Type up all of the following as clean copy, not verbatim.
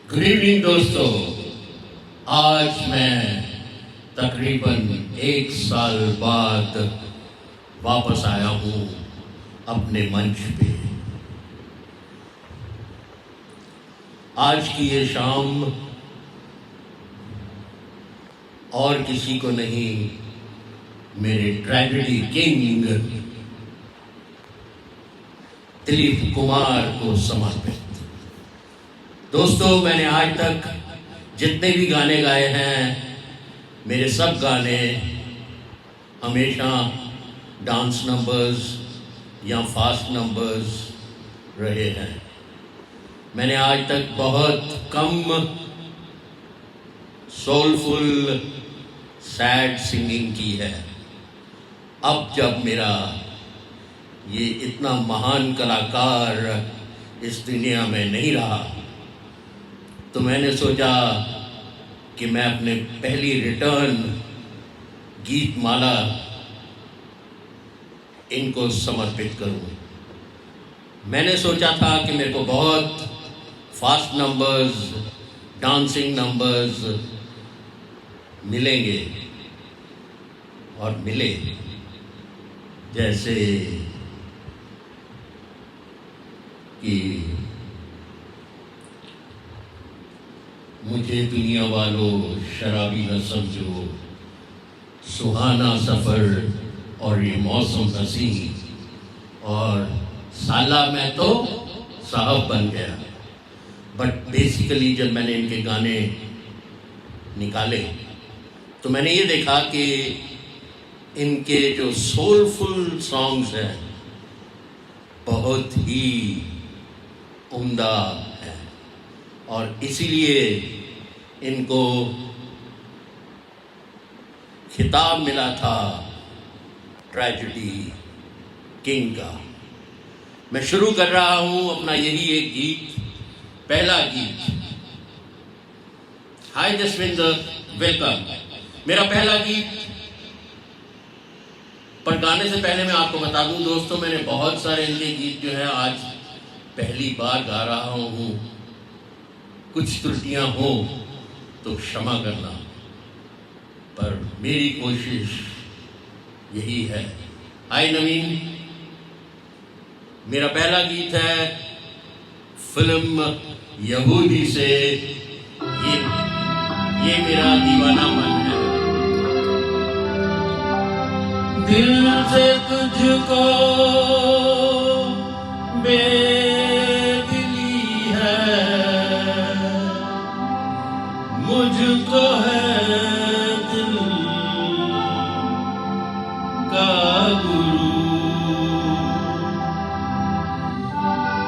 Good evening दोस्तों। आज मैं तकरीबन 1 साल बाद वापस आया हूँ अपने मंच पे। आज की ये शाम और किसी को नहीं, मेरे ट्रेजेडी किंग दिलीप कुमार को समर्पित। दोस्तों, मैंने आज तक जितने भी गाने गाए हैं, मेरे सब गाने हमेशा डांस नंबर्स या फास्ट नंबर्स रहे हैं। मैंने आज तक बहुत कम सोलफुल सैड सिंगिंग की है। अब जब मेरा ये इतना महान कलाकार इस दुनिया में नहीं रहा, तो मैंने सोचा कि मैं अपने पहली रिटर्न गीत माला इनको समर्पित करूं। मैंने सोचा था कि मेरे को बहुत फास्ट नंबर्स, डांसिंग नंबर्स मिलेंगे और मिले। जैसे कि मुझे दुनिया वालों शराबी न समझो, सुहाना सफ़र और ये मौसम हसी, और साला मैं तो साहब बन गया। बट बेसिकली जब मैंने इनके गाने निकाले तो मैंने ये देखा कि इनके जो सोलफुल सॉन्ग्स हैं बहुत ही उम्दा है, और इसीलिए इनको खिताब मिला था ट्रेजेडी किंग का। मैं शुरू कर रहा हूं अपना यही एक गीत, पहला गीत। हाय जसविंदर, वेलकम। मेरा पहला गीत, पर गाने से पहले मैं आपको बता दूं दोस्तों, मैंने बहुत सारे इनके गीत जो है आज पहली बार गा रहा हूं। कुछ त्रुटियां हो तो क्षमा करना, पर मेरी कोशिश यही है। हाय नवीन, मेरा पहला गीत है फिल्म यहूदी से, ये मेरा दीवाना मन है। दिल से तुझको बेदिली है, मुझको है दिल का गुरु।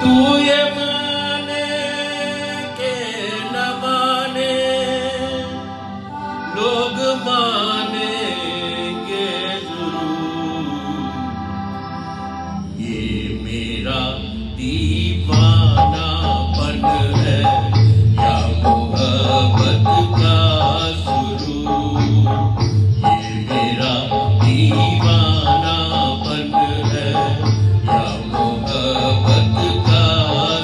तू ये माने के न माने, लोग मानेंगे जरूर। ये मेरा दीवानापन है या मोहब्बत का सुरूर। ये मेरा दीवानापन है या मोहब्बत का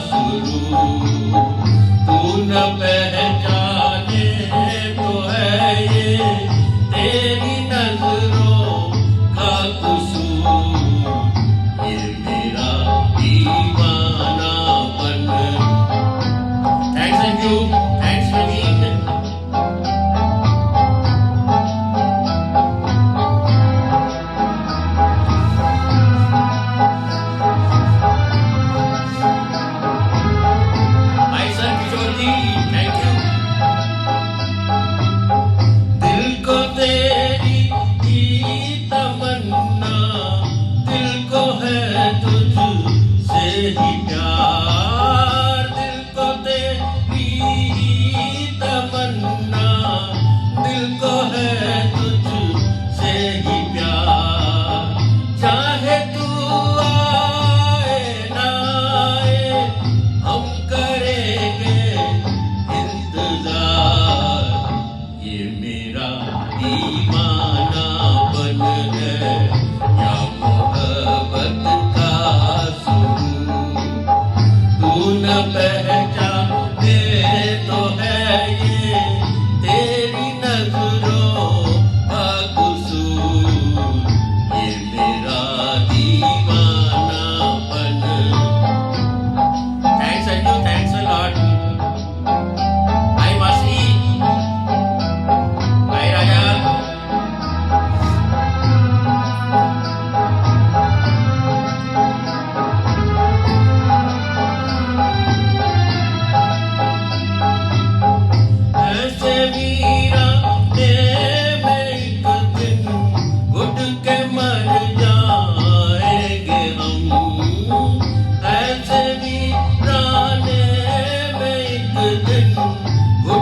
सुरूर। तू न पहचाने तो है ये तेरी नजरों का कसूर। ये मेरा दीवानापन। थैंक्स एंड यू, थैंक्स नवीन। भाई सर किशोर जी, थैंक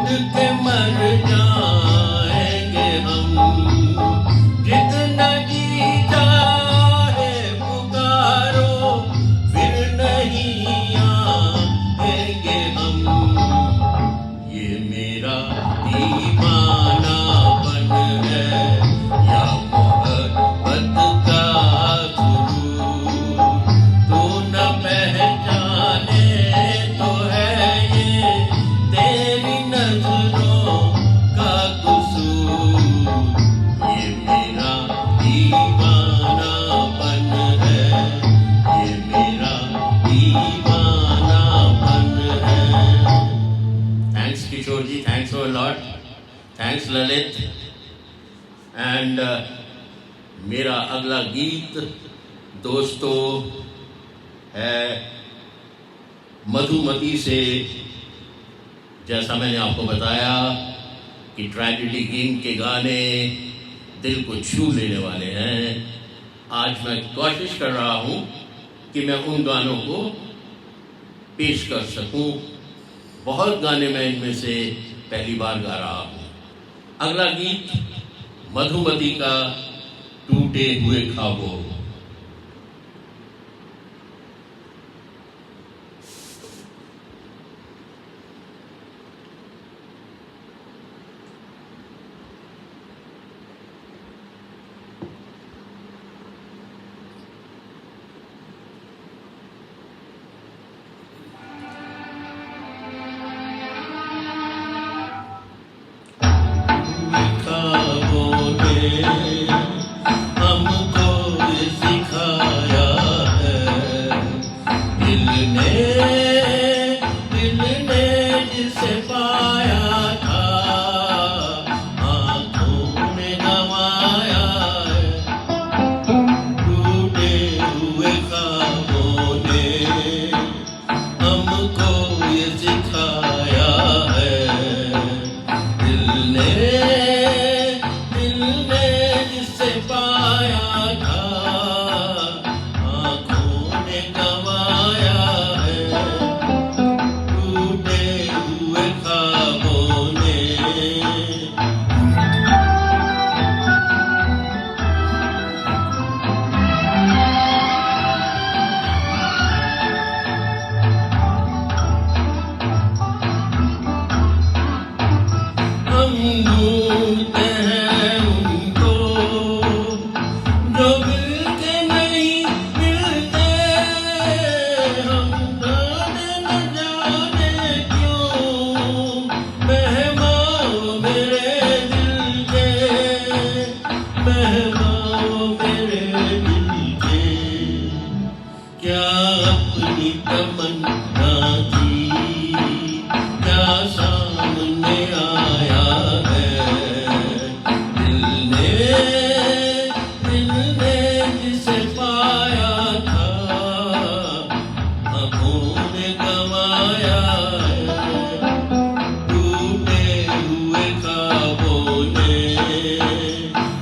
के मर जाएंगे हम, जितना जी चाहे पुकारो फिर नहीं आएंगे हम। ये मेरा दीवानापन है या मोहब्बत का सुरूर, तू न पहचाने तो है ये तेरी नजरों का कसूर। ये मेरा दीवानापन है, ये मेरा दीवानापन है। Thanks Kishore ji, thanks a lot, thanks Lalit. And मेरा अगला गीत दोस्तों है मधुमती से। जैसा मैंने आपको बताया कि ट्रेजेडी किंग के गाने दिल को छू लेने वाले हैं। आज मैं कोशिश कर रहा हूं कि मैं उन गानों को पेश कर सकूं। बहुत गाने मैं इनमें से पहली बार गा रहा हूं। अगला गीत मधुमती का टूटे हुए ख्वाबों। हमको सिखाया है दिल ने जिसे पाया था आंखों ने गंवाया है। टूटे हुए ख्वाबों ने हमको ये सिखाया है दिल ने जिसे पाया था आंखों ने गंवाया है। टूटे हुए ख्वाबों ने हम ढूंढते हैं उनको जो मिलते नहीं मिलते। हम जाने न जाने क्यों मेहमान मेरे दिल के, मेहमान मेरे दिल के। क्या अपनी तमन्ना थी क्या सामने आया है। दिल ने जिसे पाया था आंखों ने गंवाया है। टूटे हुए ख्वाबों ने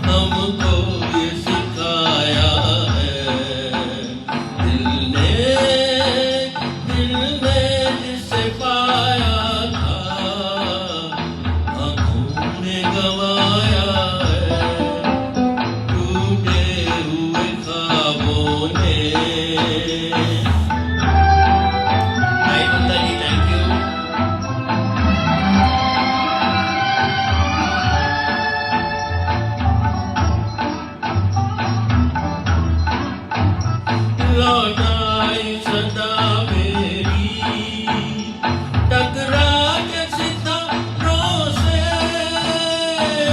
हमको ये सिखाया है दिल ने जिसे पाया था आंखों ने गंवाया है। टूटे हुए ख्वाबों ने। हाय कुंदा जी, थैंक यू। लौटाई सदा मेरी टकरा के सितारों से,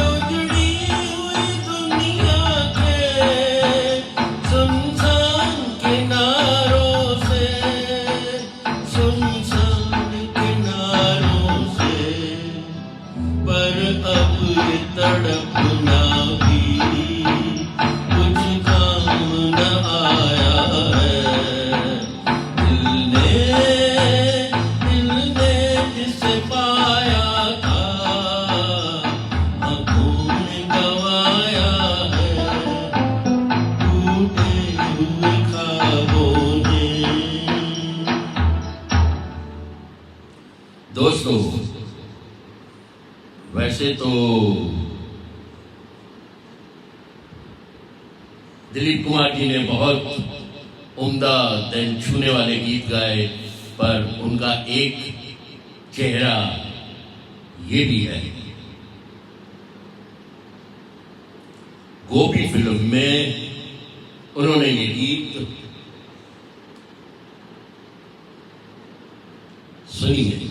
उजड़ी हुई दुनिया के सुनसान किनारों से, सुनसान किनारों से। पर अब ये तड़पना भी कुछ काम न आया है। दिल ने जिसे पाया था आंखों ने गंवाया है। टूटे हुए ख्वाबों ने। दोस्तों वैसे तो दिलीप कुमार जी ने बहुत उम्दा दिल छूने वाले गीत गाए, पर उनका एक चेहरा ये भी है। गोपी फिल्म में उन्होंने ये गीत सुनिए।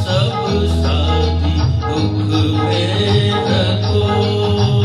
सब साथी दुख में रखो।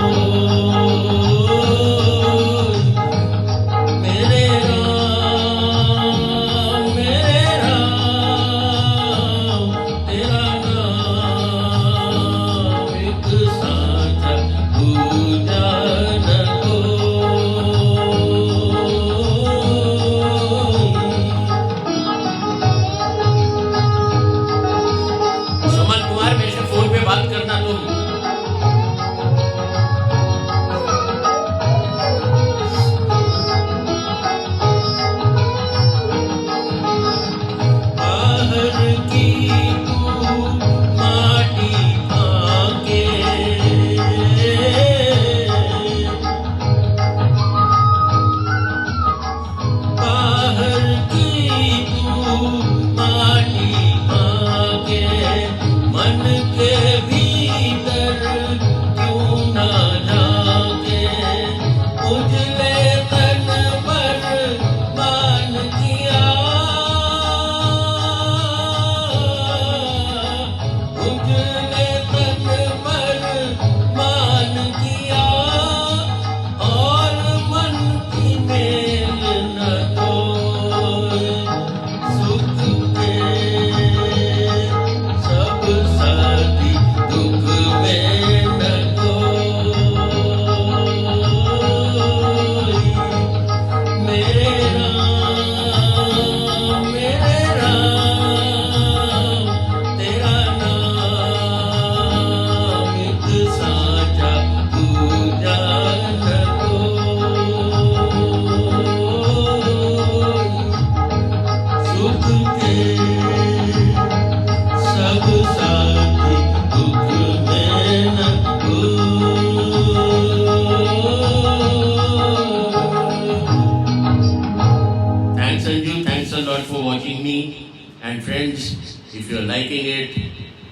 And friends, if you are liking it,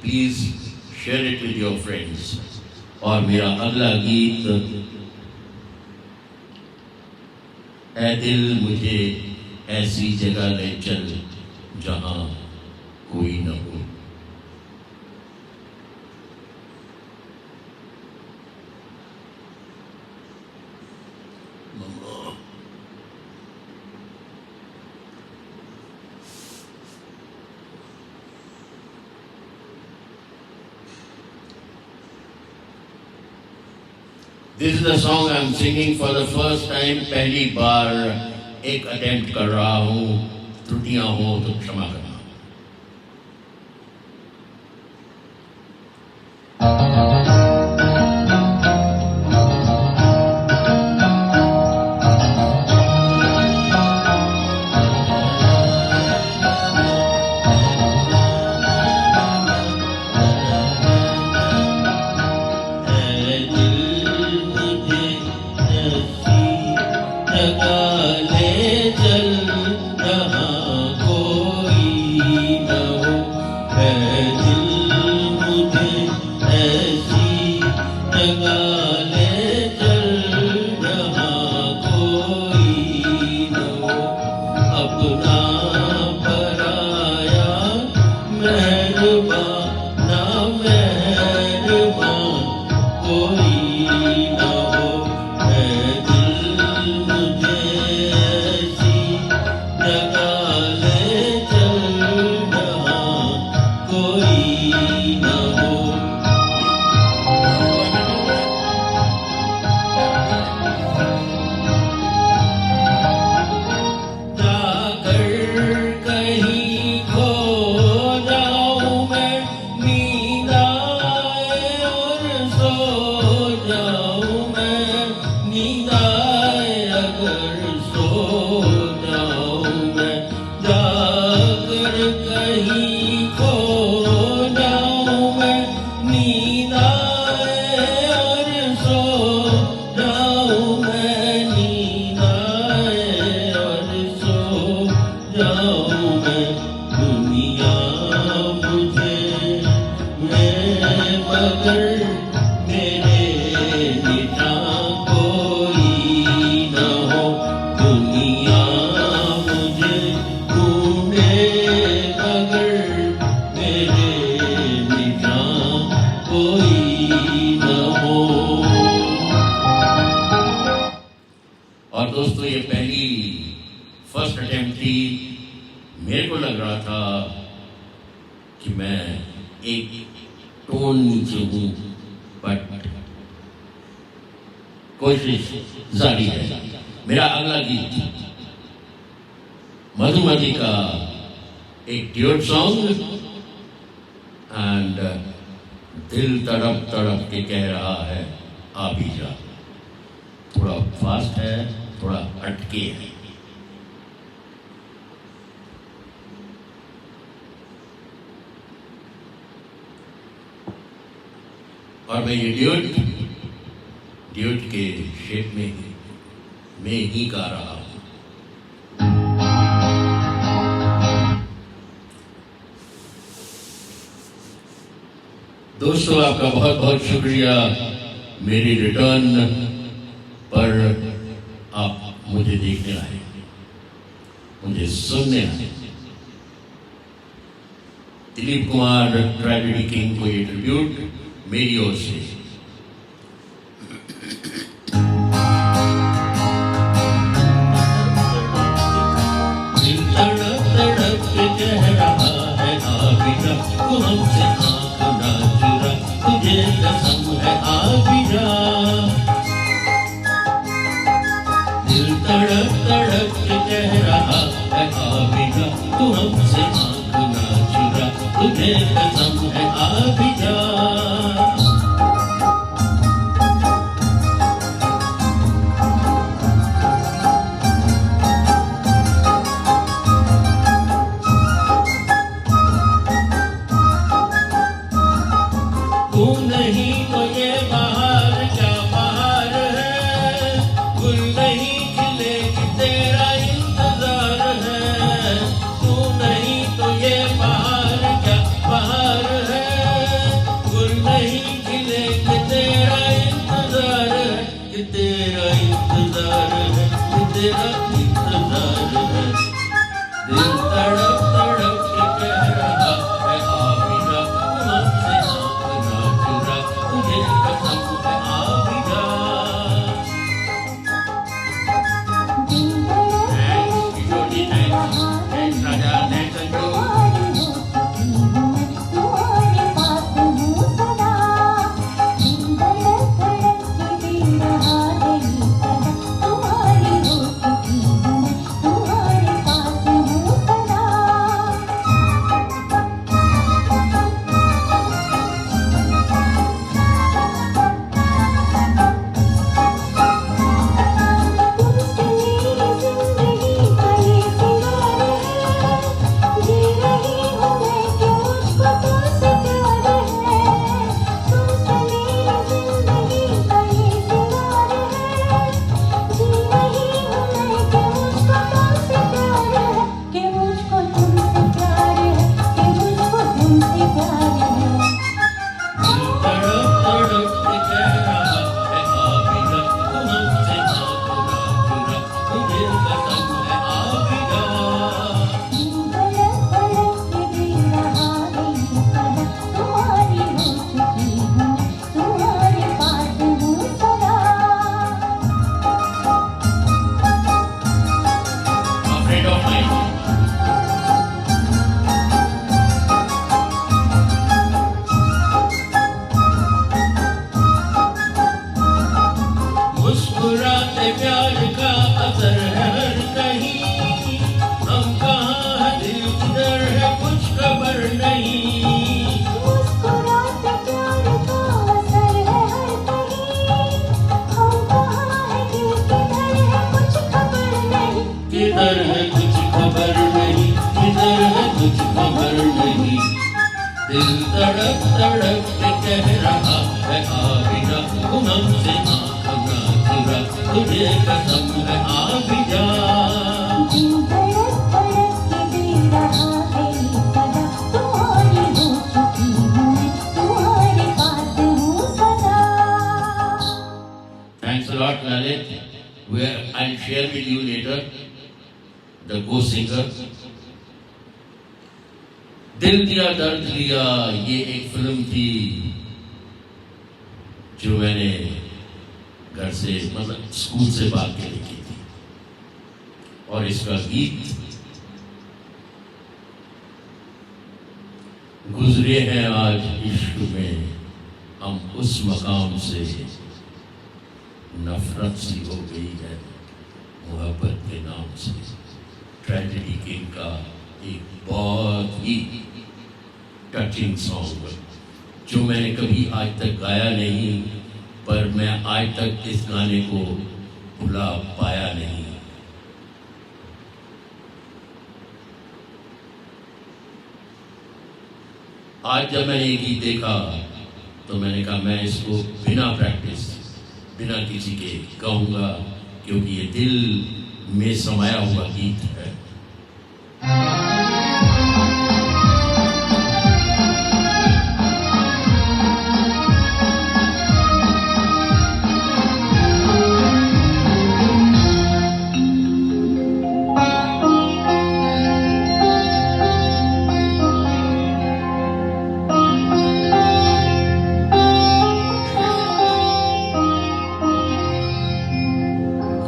please share it with your friends. और मेरा अगला गीत, ऐ दिल मुझे ऐसी जगह ले चल जहां कोई न हो। This is the song I am singing for the first time. पहली बार एक अटेम्प्ट कर रहा हूँ, त्रुटियां हो तो क्षमा करना। और दोस्तों, ये पहली फर्स्ट अटेम्प्ट थी। मेरे को लग रहा था कि मैं एक टोन नीचे हूँ, बट कोशिश जारी है। मेरा अगला गीत मधुमती का एक ड्यूट सॉन्ग, एंड दिल तड़प तड़प के कह रहा है आ भी जा। थोड़ा फास्ट है, थोड़ा हटके है। और मैं ये ड्यूट के शेप में ही गा रहा हूं। दोस्तों, आपका बहुत बहुत शुक्रिया मेरी रिटर्न पर। आप मुझे देखने आए, मुझे सुनने आए। दिलीप कुमार ट्रेजेडी किंग को ये ट्रिब्यूट मेरी ओर से। तड़प तड़प के कह रहा है आ भी जा, तू हमसे आंख ना चुरा, तुझे कसम है आ भी जा। दिल तड़प तड़प के कह रहा है आ भी जा, तू हमसे आंख ना चुरा, तुझे कसम है आ भी जा। तू नहीं तो ये बहार क्या बहार है, गुल नहीं खिले कि तेरा इंतजार है। तू नहीं तो ये दीदार है, ये तेरा इंतजार है। दिल तड़प तड़प के कह रहा है आ भी जा, हमसे आँख ना चुरा, तुझे कसम है आ भी जा। Thanks किशोर जी, thanks राजा, thanks अंजू। मुस्कुराते प्यार का असर है हर कहीं, हम कहाँ है दिल किधर है कुछ खबर नहीं। मुस्कुराते प्यार का असर है हर कहीं, हम कहाँ है दिल किधर है कुछ खबर नहीं। किधर है कुछ खबर नहीं, किधर है कुछ खबर नहीं। दिल तड़प तड़प के कह रहा है आ भी जा, तुम हमसे आँख ना चुरा, तुझे कसम है आ भी जा। दिल धड़क धड़क के दे रहा है ये सदा, तुम्हारी हो चुकी हूँ मैं, तुम्हारे पास हूँ सदा। Thanks a lot, Lalit. I'll share with you later the co-singer. दिल दिया दर्द लिया, ये एक फिल्म थी जो मैंने घर से मतलब स्कूल से भाग के लिखी थी, और इसका गीत गुजरे हैं आज इश्क में हम उस मकाम से, नफरत सी हो गई है मोहब्बत के नाम से। ट्रेजेडी किंग का एक बहुत ही टचिंग सॉन्ग जो मैंने कभी आज तक गाया नहीं, पर मैं आज तक इस गाने को भुला पाया नहीं। आज जब मैंने ये गीत देखा तो मैंने कहा मैं इसको बिना प्रैक्टिस बिना किसी के गाऊंगा, क्योंकि ये दिल में समाया हुआ गीत है।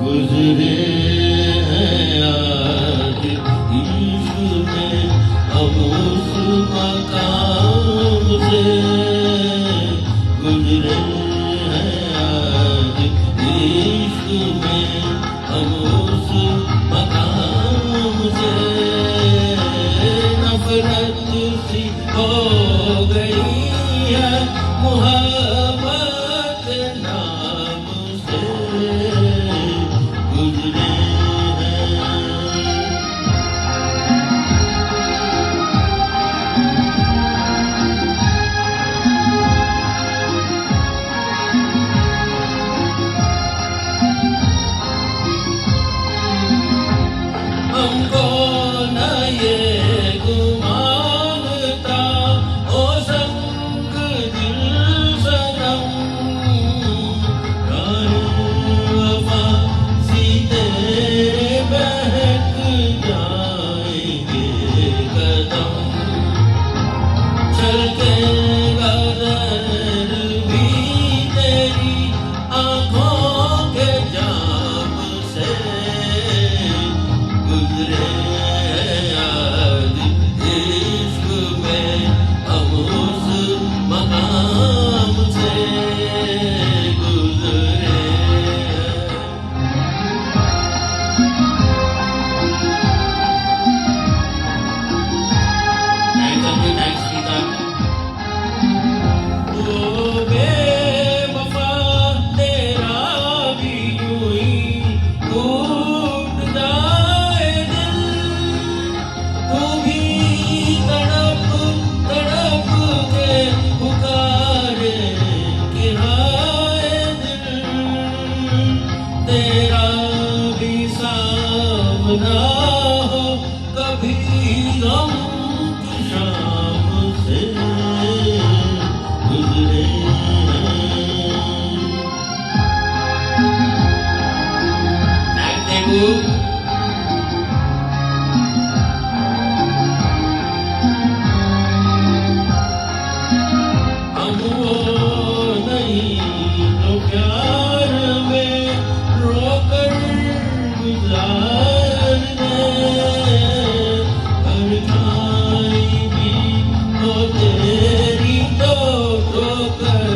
गुजरे हैं आज इश्क में हम उस मकाम से, गुजरे हैं आज इश्क में हम उस मकाम से। नफरत सी हो गई है मोहब्बत नाम से, गुजरे हैं। आँखों के जाम से गुजरे आज इश्क में हम उस मकाम से गुजरे। थैंक्स गीता। ओ बेवफा तेरा भी यूं ही टूट जाए दिल, तू भी तड़प तड़प के पुकारे कि हाय दिल, तेरा भी सामना हो कभी गम की शाम से गुजरे। Thank you. हम वो नहीं जो प्यार में रोकर गुजार दे, परछाई भी हो तेरी तो ठोकर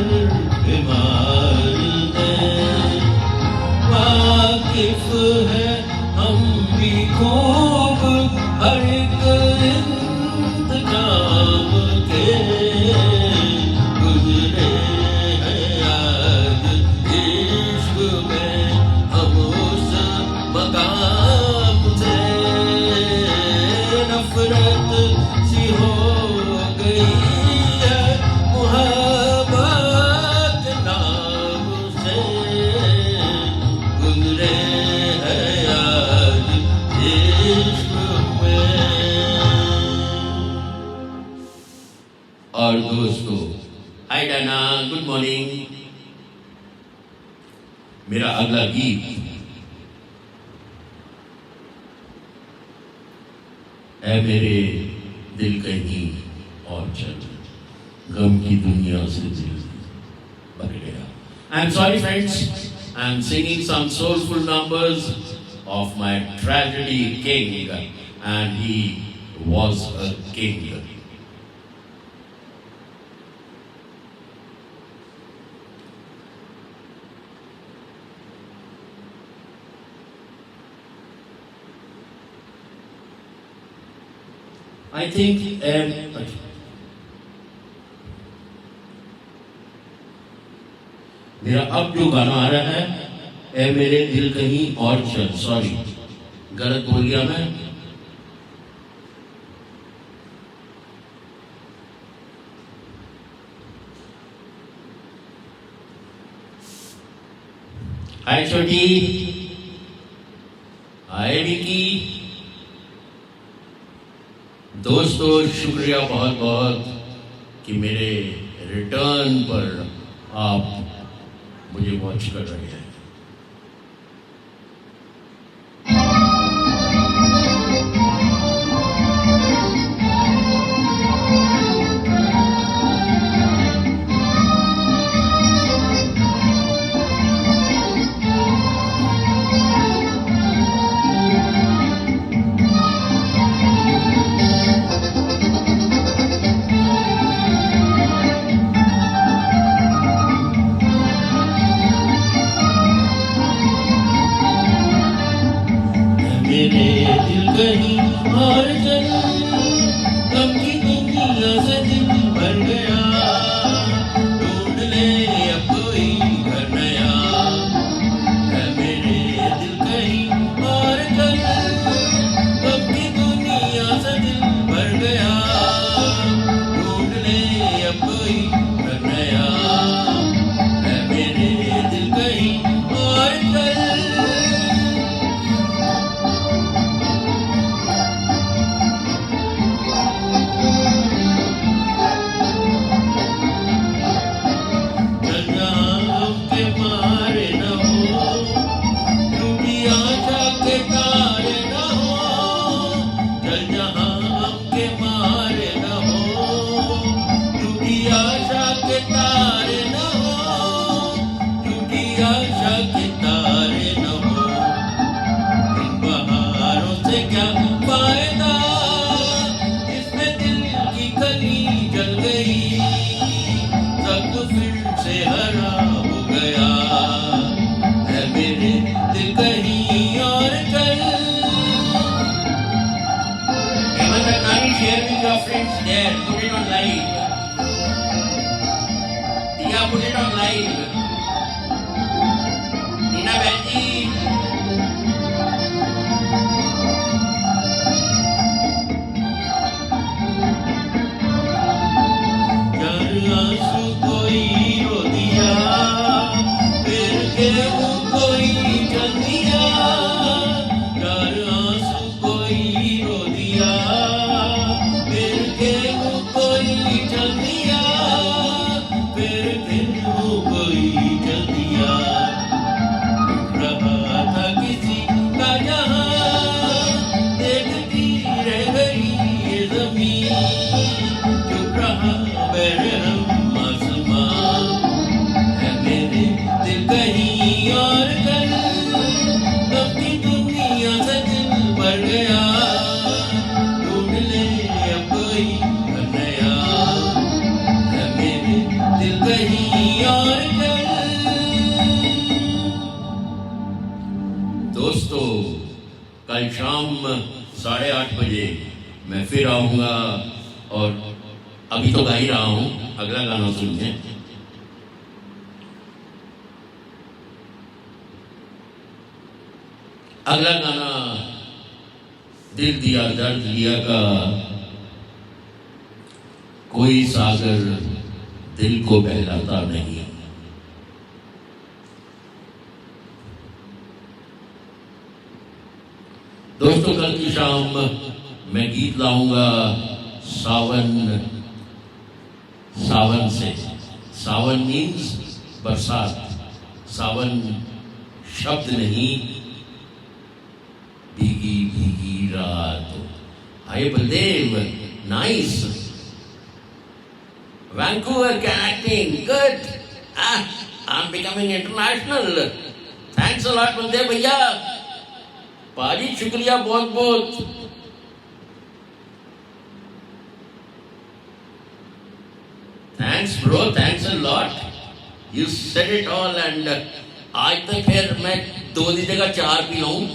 बीमार दे। वाकिफ है हम भी खूब हर एक इंतजाम के, गुजरे हैं आज इश्क में हम उस मकाम से। नफरत सी हो गई है मुहब्बत के नाम से, गुजरे हैं आज इश्क में। और दोस्तों, हाय डाना, गुड मॉर्निंग। मेरा अगला गीत है मेरे दिल कहीं और चल, गम की दुनिया से दिल भर गया। I am sorry friends, I am singing some soulful numbers of my tragedy king, and he was a king. I think मेरा अब जो गाना आ रहा है, ए मेरे दिल कहीं और चल, सॉरी गलत बोल गया मैं। हाय छोटी, हाय विकी। दोस्तों शुक्रिया बहुत बहुत कि मेरे रिटर्न पर आप मुझे वॉच कर रहे हैं। मेरे दिल कहीं और चल, गम की दुनिया से दिल भर गया, ढूंढ ले अब कोई घर नया। है मेरे दिल कहीं और चल, गम की दुनिया से दिल भर गया, ढूंढ ले अब कोई घर नया। है मेरे दिल कहीं और चल। वर्षा के तारे न हो, इन बहारों से क्या फायदा, इसमें दिल की कली जल गई, सब फिर से हरा हो गया है मेरे दिल कहीं और चल। Even the Kani share with your friends there, put it on live. Tia, put it on live. Tina Benji. चार आंसू कोई रो दिया, फिर गेहूं कोई जल दिया, चार आंसू कोई रो दिया, फिर गेहूं कोई जल दिया, फिर गेहूं कोई जल दिया। रहा था किसी का जहां, देखती रह गई ये ज़मीन, चुप रहा बेरहम आसमां, है मेरे दिल कहीं और कल, अपनी दुनिया से दिल भर गया, ढूंढ ले अब कोई नया, है मेरे दिल कहीं और कल। दोस्तों, कल शाम 8:30 बजे मैं फिर आऊंगा, और अभी तो गा ही रहा हूं, अगला गाना सुनिए। अगला गाना दिल दिया दर्द लिया का, कोई सागर दिल को बहलाता नहीं। दोस्तों, कल की शाम मैं गीत लाऊंगा सावन से। सावन मीन्स बरसात, सावन शब्द नहीं, भीगी भीगी रात। Hi Baldev, nice. Vancouver can acting, good. I'm becoming international. Thanks a lot Baldev भैया, पाजी शुक्रिया बहुत बहुत। Thanks bro, thanks a lot. You said it all, and आज तक फिर मैं 2 की जगह 4 पी लाऊं।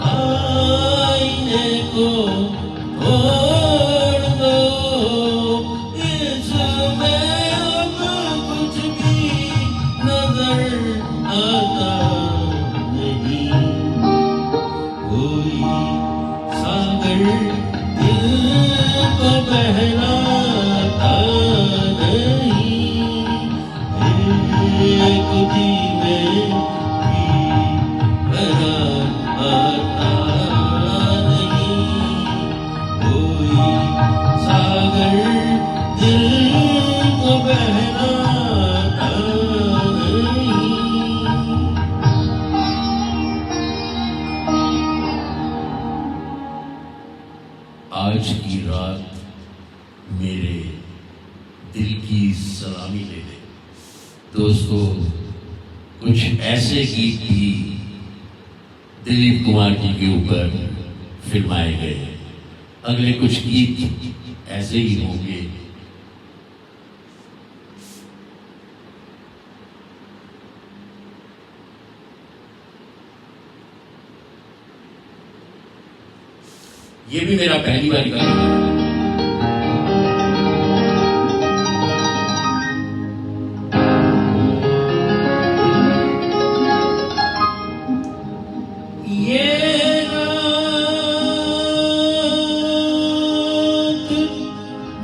आईने को तोड़ दो, इसमें अब कुछ भी नजर आता नहीं। कोई सागर दिल को बहलाता नहीं, एक दीवे भी करार आता नहीं। कोई सागर दिल को बहलाता नहीं। आज की रात मेरे दिल की सलामी ले ले। दोस्तों, कुछ ऐसे गीत भी दिलीप कुमार जी के ऊपर फिल्माए गए, अगले कुछ गीत ऐसे ही होंगे। ये भी मेरा पहली बार गाना है। ये रात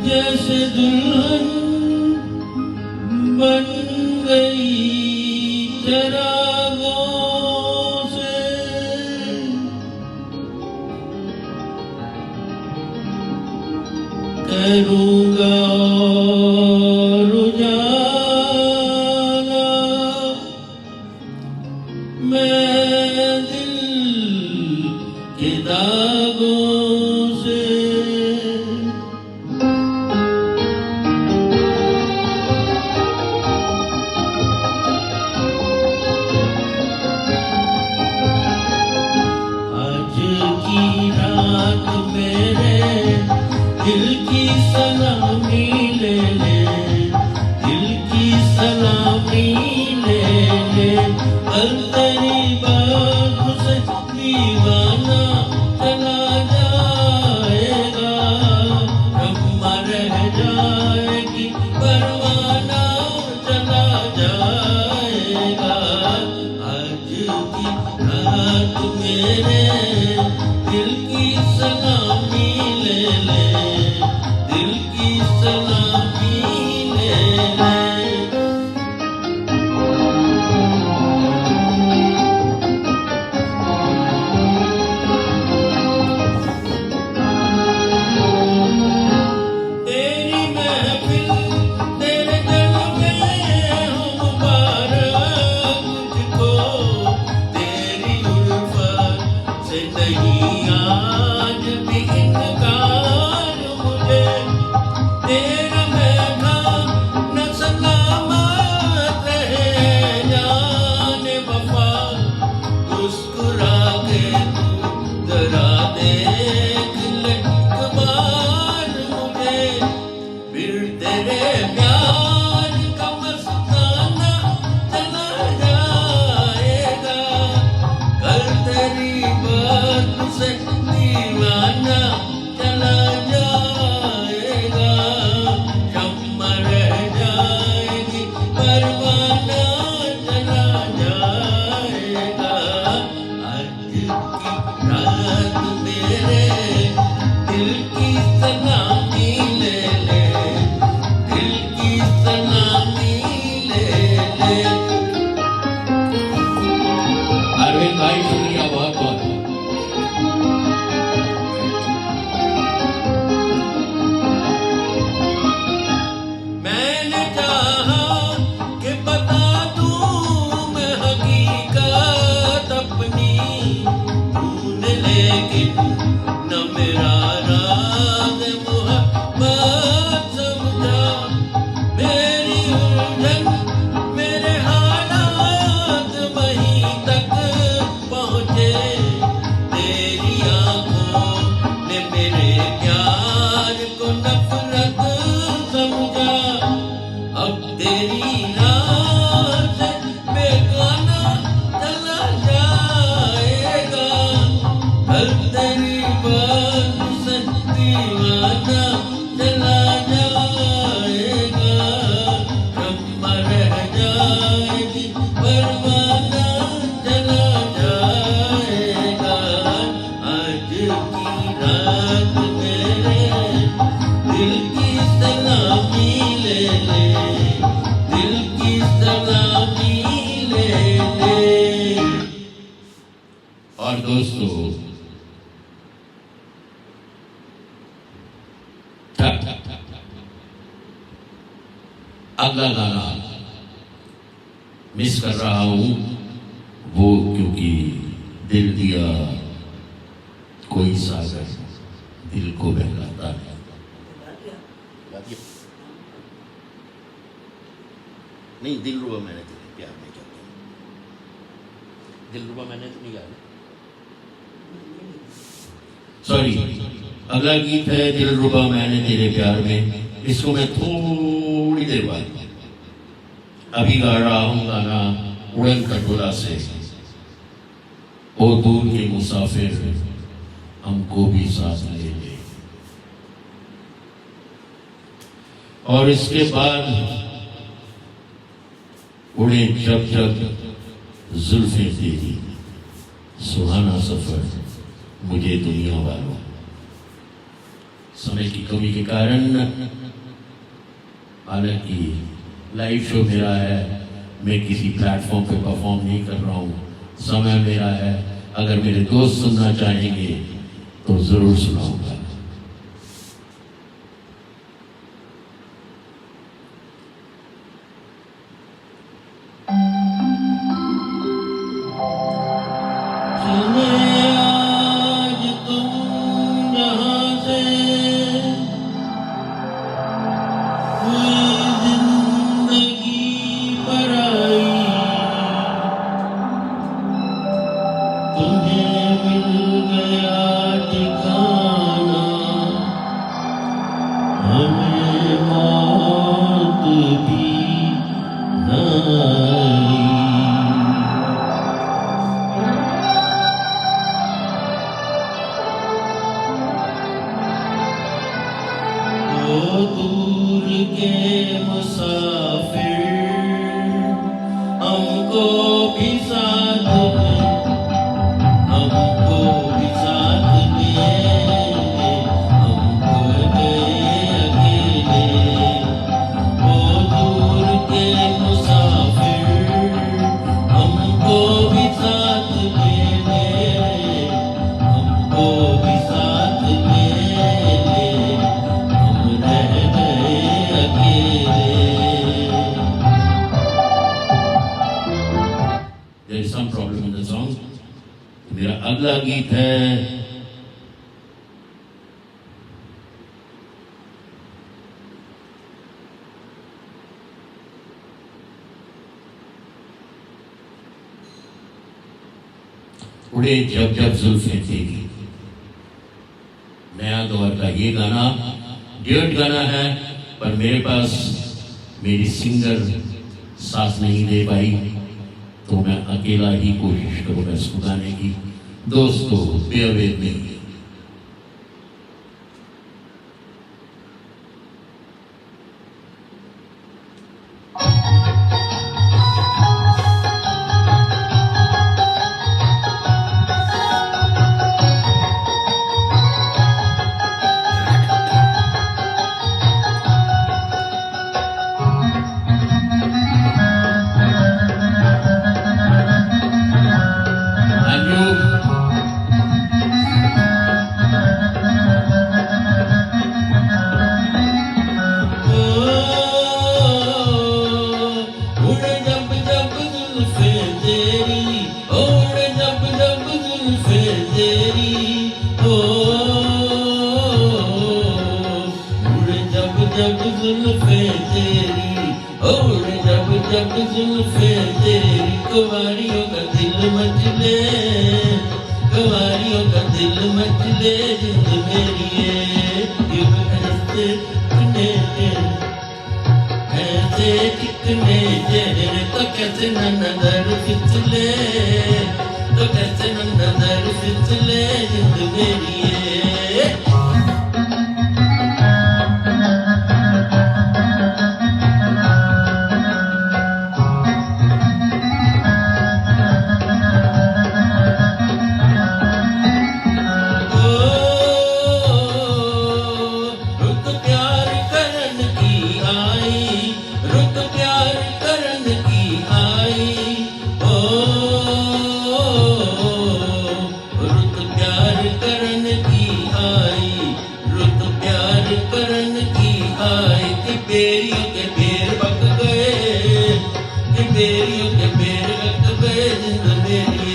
जैसे दुल्हन बन गई चरागों से, करूँगा और उजाला मैं दिल के दागों से। आज की रात मेरे दिल की सलामी ले ले, दिल की सलामी ले ले। कल तेरी बात से दीवाना चला जाएगा, ब्रह्मा रह जाएगी परवाना चला जाएगा। आज की रात मेरे दिल की सलामी ले ले, दिल की सलामी ले ले। तेरी महफिल तेरे जलवे हो मुबारक तुझको, तेरी उल्फत से नहीं आज भी इनकार मुझे। तेरा बैठा न सलामत रहे जाने वफा, मुस्कुरा के तू जरा देख ले एक बार मुझे। फिर तेरे प्यार का मस्ताना चला जाएगा, कल तेरी बात से दीवाना चला जाएगा। शम्मा रह जाएगी परवाना चला जाएगा। आज की रात मेरे दिल की सलामी ले ले, दिल की सलामी ले ले। अरविंद भाई शुक्रिया बहुत बहुत। मैंने चाहा कि बता दूं मैं हकीकत अपनी, तूने लेकिन कल तेरी बात सुन दीवाना चला जाएगा, रब्बा रह जाएगी परवाना चला जाएगा। आज की रात मेरे दिल की सलामी ले ले, दिल की सलामी ले ले। और दोस्तों अगला गाना मिस कर रहा हूं वो, क्योंकि दिल दिया कोई सागर दिल को बहलाता है। नहीं, दिलरुबा मैंने तेरे प्यार में क्या किया, दिलरुबा मैंने तो नहीं गाया। सॉरी, अगला गीत है दिलरुबा मैंने तेरे प्यार में। इसको मैं थोड़ी देर बाद अभी गा रहा हूं गाना उड़न खटोला से। ओ दूर के मुसाफिर हमको भी साथ ले ले। और इसके बाद उड़े जब जब जुल्फे तेरी, सुहाना सफर मुझे दुनिया वालों। समय की कमी के कारण, हालांकि लाइव शो मेरा है, मैं किसी प्लेटफॉर्म पे परफॉर्म नहीं कर रहा हूँ, समय मेरा है। अगर मेरे दोस्त सुनना चाहेंगे तो जरूर सुनाऊंगा। दूर के मुसाफिर हमको भी साथ ले, हमको भी साथ ले, हमको गए अकेले। ओ दूर के मुसाफिर हमको भी साथ ले ले, हमको भी साथ ले ले, हम रह गए अकेले। There is some problem in the song. मेरा अगला गीत है उड़े जब जब जुल्फे तेरी। नया दौर का ये गाना ड्यूट गाना है, पर मेरे पास मेरी सिंगर साथ नहीं दे पाई, तो मैं अकेला ही कोशिश करूंगा इसको गाने की। दोस्तों bear with me। जब जुल्फे तेरी, और जब जब जुल्फे तेरी, कुंवारियों का दिल मचले, कुंवारियों का दिल मचले, जिंद मेरी ऐसे कितने चेहरे, तो कैसे न नजर फिसले, तो कैसे न नजर फिसले, जिंद मेरी ये। रुत प्यार करन की आई, रुत प्यार करन की आई, ओ रुत प्यार करन की आई, रुत प्यार करन की आई। कि बेरियों के बेर पक गए, कि बेरियों के बेर पक गए जिंद मेरी।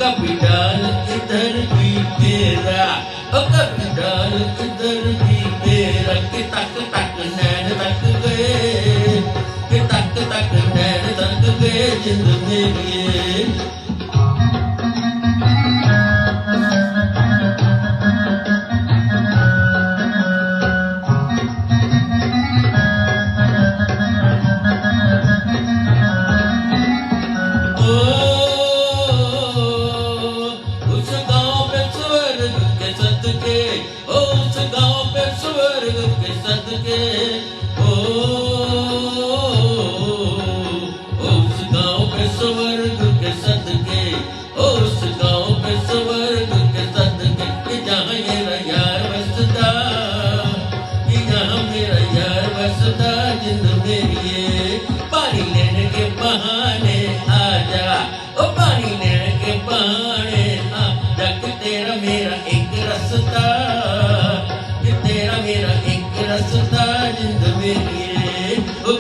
कभी डाल इधर भी मेरा, ओ कभी डाल इधर भी मेरा। कि तक तक नैन तक गए, कि तक तक नैन तक गए जिंद मेरी। उस गांव पे स्वर्ग के सदके, ओ उस गांव पे स्वर्ग के सदके, ओ उस गांव पे स्वर्ग के सदके, ओ उस गांव पे स्वर्ग के सदके। कि जहाँ मेरा यार बसता, कि जहाँ मेरा यार बसता जिंद मेरी ये। पानी लेने के बहाने आ जा, ओ पानी लेने के बहाने आ जा। कि तेरा मेरा एक रास्ता, कि तेरा मेरा एक रास्ता जिंद मेरी ये। ओ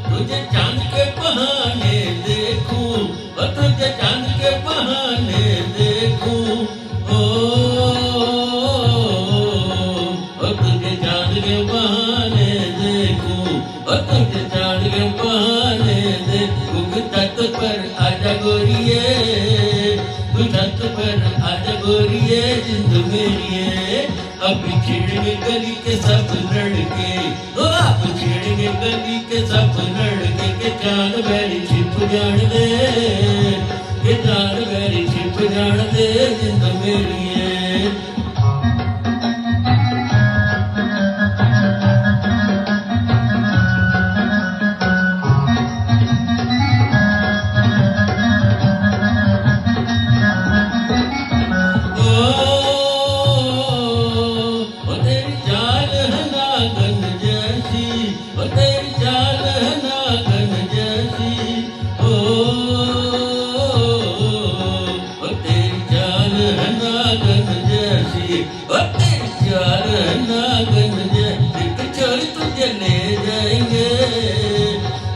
तुझे चांद के बहाने देखूं, ओ तुझे चांद के बहाने देखूं, ओ तुझे चांद के बहाने देखूं, ओ तुझे चांद के बहाने देखूं। कि छत पर आजा गोरिये, तू छत पर आजा गोरिये जिंद मेरी। अब छिड़े गली के सब लड़के, ओ अब छिड़े गली के सब लड़के। के चांद बैरी छिप जान दे, के चांद बैरी छिप जान दे जिंद मेरी ये। ओ तेरी चाल है नागन जैसी, ओ तेरी चाल है नागन जैसी, ओ तेरी चाल है नागन जैसी, ओ तेरी चाल है नागन जैसी। कि चोरी तुझे ले जाएंगे,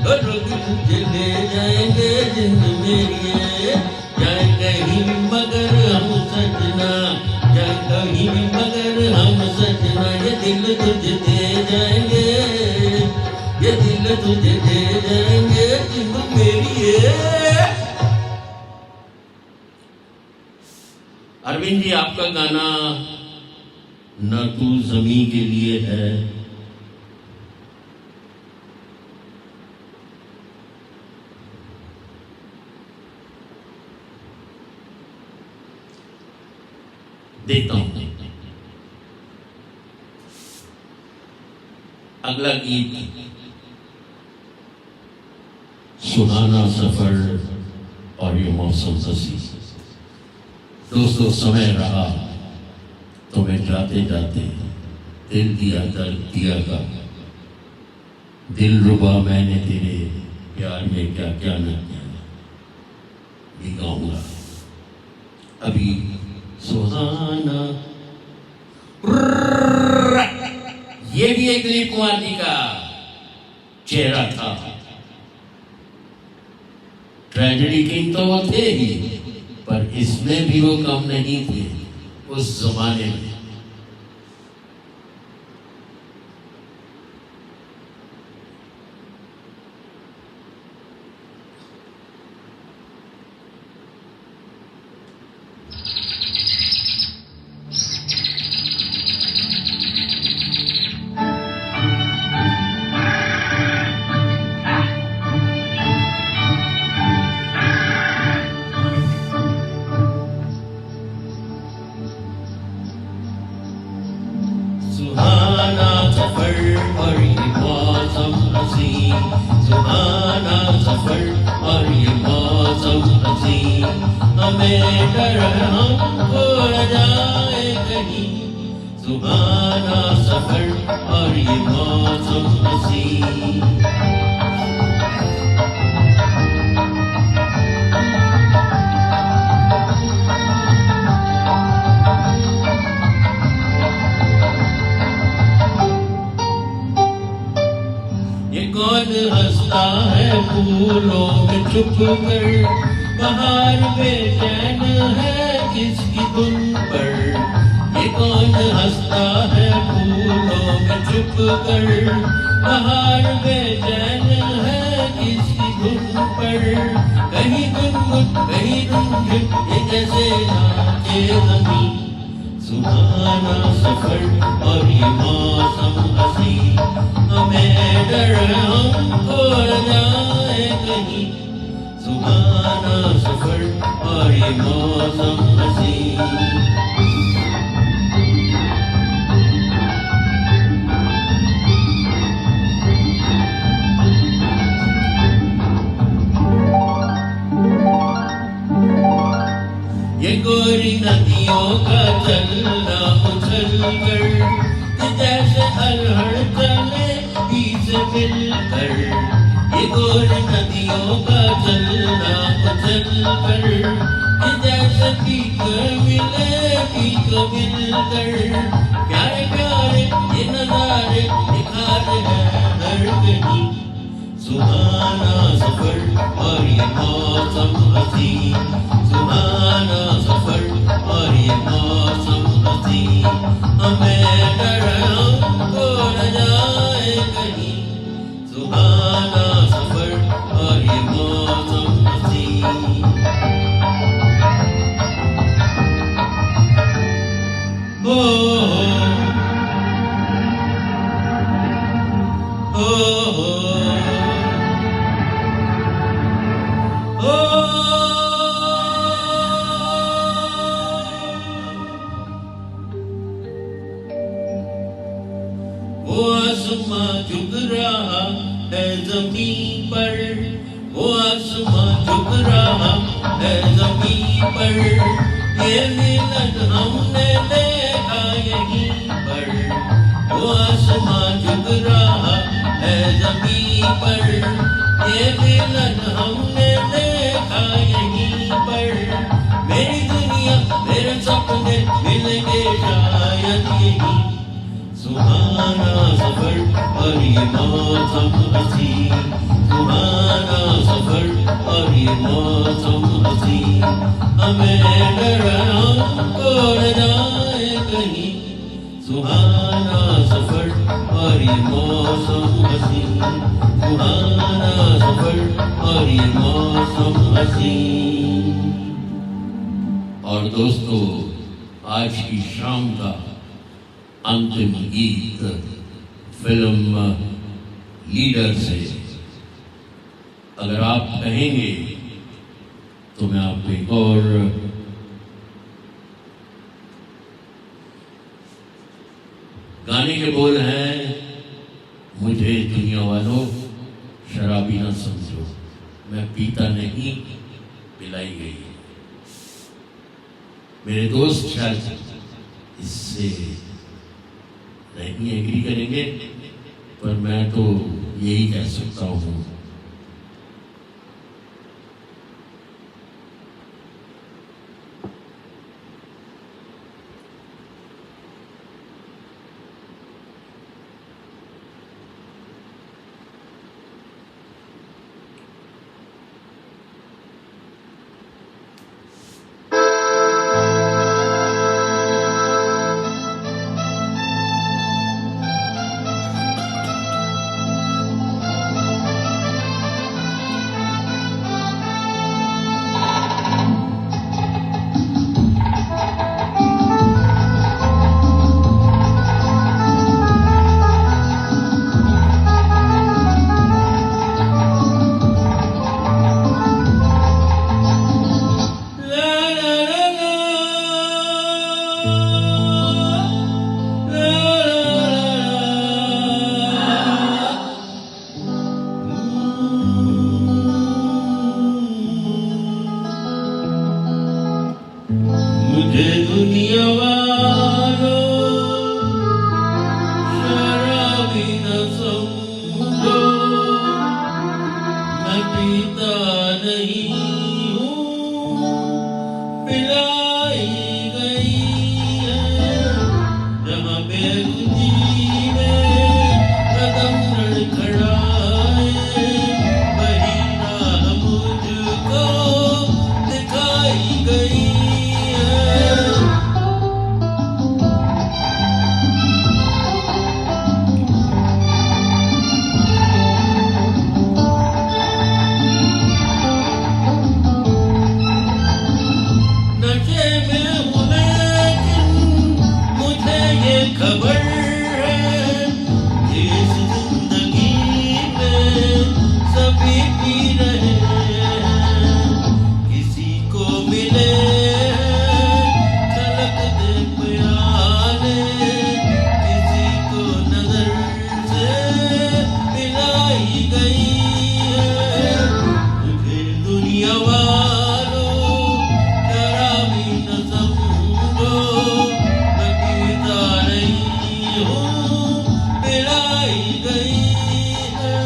ओ रोगी तुझे ले जाएंगे जिंद मेरी ये। जाए कहीं भी मगर हम सजना, जाए कहीं भी मगर हम सजना। ये दिल तुझे दे जाएंगे, ये दिल तुझे दे जाएंगे जिंद मेरी ये। अरविंद जी, आपका गाना न तू जमी के लिए है, देता हूं। अगला गीत सुहाना सफर और ये मौसम हंसी। दोस्तों, समय रहा तुम्हें जाते जाते दिल दिया दर्द दिया का, दिल रुबा मैंने तेरे प्यार में क्या क्या न किया, ये गाऊंगा अभी। सुहाना, ये भी एक दिलीप कुमार जी का चेहरा था। ट्रेजेडी किंग तो वो थे ही, पर इसमें भी वो कम नहीं थे उस जमाने में। सफर और ये मौसम हसी, सुहाना सफर और ये मौसम हसी, हमें डर हमको न जाए कहीं, सुहाना सफर और ये मौसम हसी। कौन हंसता है फूलों में छुप कर, बाहर बेचैन है किसकी धुन पर। ये कौन हंसता है फूलों में छुप कर, बाहर बेचैन है किसकी धुन पर। कहीं गुनगुन कहीं रुंझुन ये जैसे नाचे ज़मीं, सुहाना सफर और ये मौसम हसी, हमें डर हमको न जाए कहीं, सुहाना सफर और ये मौसम हसी। ये गोरी नदियों का चलना उछल कर, जैसे अरहर चले बीच मिलकर। ये गोरी नदियों का चलना उछल कर, जैसे पीक मिले पीक मिलकर। प्यारे प्यारे ये नजारे निखार है हर कहीं, सुहाना सफर और ये मौसम हसी, सुहाना सफर और ये मौसम हसी, हमें डर हमको न जाए कहीं, सुहाना सफर और ये मौसम हसी। ओ वो आसमां झुक रहा है जमीन पर, वो आसमां झुक रहा है जमीन पर। ये मिलन हमने देखा यहीं पर, वो आसमां झुक रहा है जमीन पर। ये मिलन हमने देखा यहीं पर। मेरी दुनिया मेरे सपने मिलेंगे शायद यहीं, सुहाना सफर और ये मौसम हसी, सुहाना सफर और ये मौसम हसी, हमें डर हमको न जाए कहीं, सुहाना सफर और ये मौसम हसी, सुहाना सफर और ये मौसम हसी। और दोस्तों, आज की शाम का अंतिम गीत फिल्म लीडर से, अगर आप कहेंगे तो मैं आपको एक और गाने के बोल हैं, मुझे दुनिया वालों शराबी ना समझो, मैं पीता नहीं पिलाई गई। मेरे दोस्त शायद इससे नहीं एग्री करेंगे, पर मैं तो यही कह सकता हूँ। मुझे दुनिया वालों शराबी न समझो, मैं पीता नहीं हूँ, पिलाई गई है जहाँ बेगुजी में कदम लड़खड़ाए, वही राह मुझको दिखाई गई है। नशे में हूँ लेकिन मुझे ये खबर है, इस जिंदगी में सभी पी रहे हैं, किसी को मिले झलक दे प्याले, किसी को नजर से मिलाई गई है। मुझे दुनिया वालों शराबी न समझो, मैं पीता नहीं हूँ, पिलाई गई है।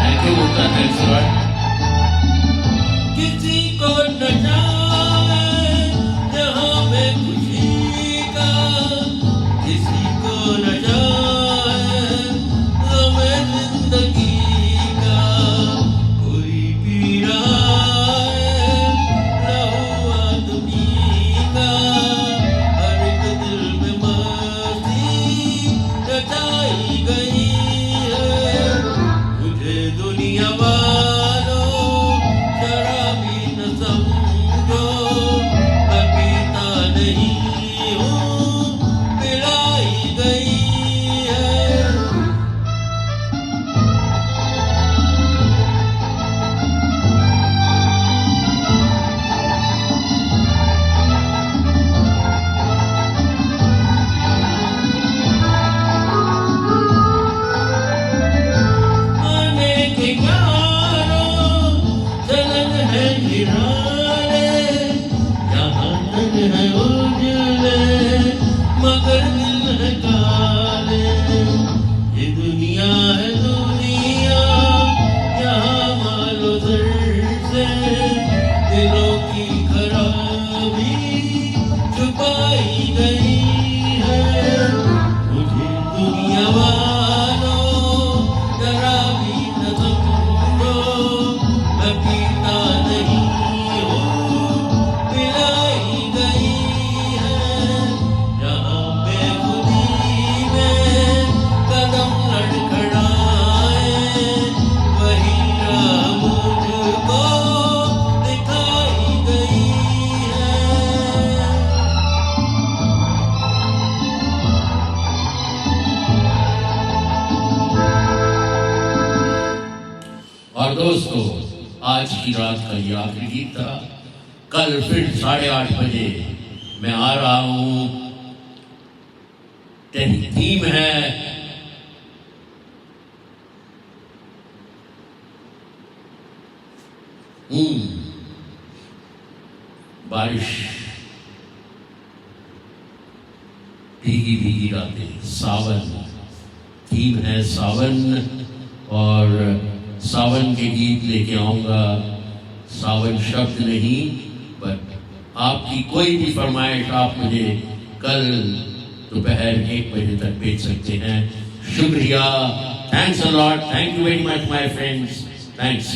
Thank you, Uta. Thanks a lot. किसी को नशा है जहाँ में खुशी का, किसी को नशा है गमे जिंदगी का, कोई पी रहा है लहू आदमी का, हर एक दिल में मस्ती रचाई गई है। मुझे दुनिया वालों शराबी न समझो, मैं पीता नहीं हूँ, पिलाई गई है। आने के कारों चलन है निराले, यहाँ तक है उजले मगर दिल है काले। ये दुनिया है दुनिया, यहाँ मालो दर से दिलों की खराबी छुपाई गई है। मुझे दुनिया वालों शराबी न समझो, मैं पीता नहीं हूँ, पिलाई गई है। जहाँ बेखुदी में कदम लड़खड़ाए, वही राह मुझको दिखाई गई है। और दोस्तों, आज की रात का ये आखिरी गीत था। कल फिर 8:30 बजे मैं आ रहा हूँ। थीम है बारिश, भीगी भीगी रातें, सावन। थीम है सावन, और सावन के गीत लेके आऊंगा। सावन शब्द नहीं, बट आपकी कोई भी फरमाइश आप मुझे कल दोपहर 1 बजे तक भेज सकते हैं। शुक्रिया, thanks a lot, thank you very much my friends, thanks.